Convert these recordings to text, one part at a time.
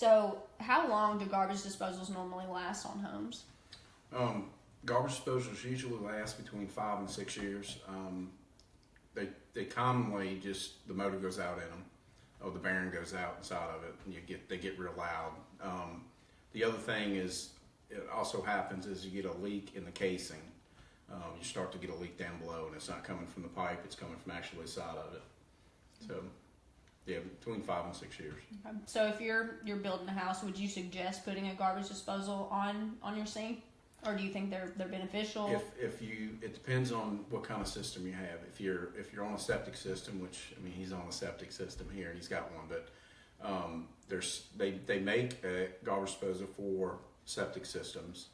So, how long do garbage disposals normally last on homes? Garbage disposals usually last between 5 and 6 years. They commonly just the motor goes out in them, or the bearing goes out inside of it, and they get real loud. The other thing is, it also happens is you get a leak in the casing. You start to get a leak down below, and it's not coming from the pipe; it's coming from actually the side of it. So, yeah, between 5 and 6 years. Okay. So, if you're building a house, would you suggest putting a garbage disposal on your sink, or do you think they're beneficial? It depends on what kind of system you have. If you're on a septic system, which I mean he's on a septic system here and he's got one, but they make a garbage disposal for septic systems,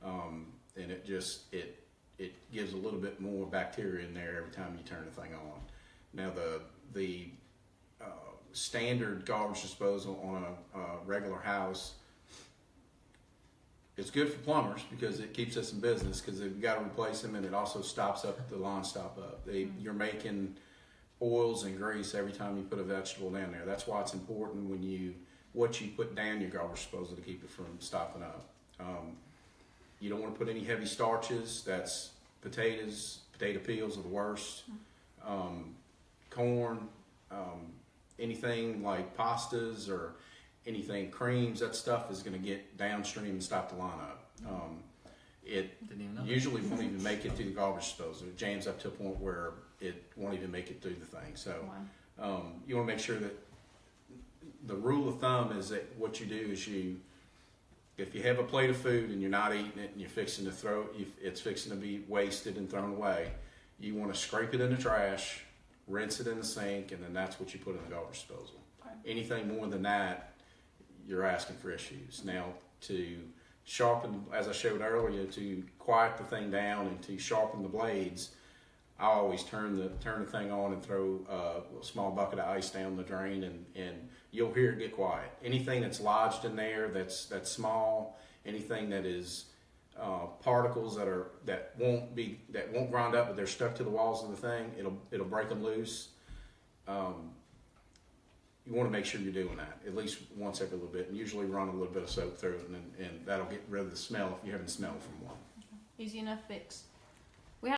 and it gives a little bit more bacteria in there every time you turn the thing on. Now the standard garbage disposal on a regular house, it's good for plumbers because it keeps us in business because they've got to replace them, and it also stops up the lines stop up. You're making oils and grease every time you put a vegetable down there. That's why it's important what you put down your garbage disposal to keep it from stopping up. You don't want to put any heavy starches. That's potatoes. Potato peels are the worst. Corn, anything like pastas or anything creams, that stuff is going to get downstream and stop the line up. It usually won't even make it through the garbage disposal. It jams up to a point where it won't even make it through the thing. So you want to make sure that the rule of thumb is that what you do is if you have a plate of food and you're not eating it and you're fixing to it's fixing to be wasted and thrown away, you want to scrape it in the trash, rinse it in the sink, and then that's what you put in the garbage disposal. Okay. Anything more than that, you're asking for issues. Now, to sharpen, as I showed earlier, to quiet the thing down and to sharpen the blades, I always turn the thing on and throw a small bucket of ice down the drain, and you'll hear it get quiet. Anything that's lodged in there that's small, anything that is particles that won't grind up, but they're stuck to the walls of the thing, it'll break them loose. You want to make sure you're doing that at least once every little bit, and usually run a little bit of soap through it, and that'll get rid of the smell if you haven't smelled from one. Easy enough fix.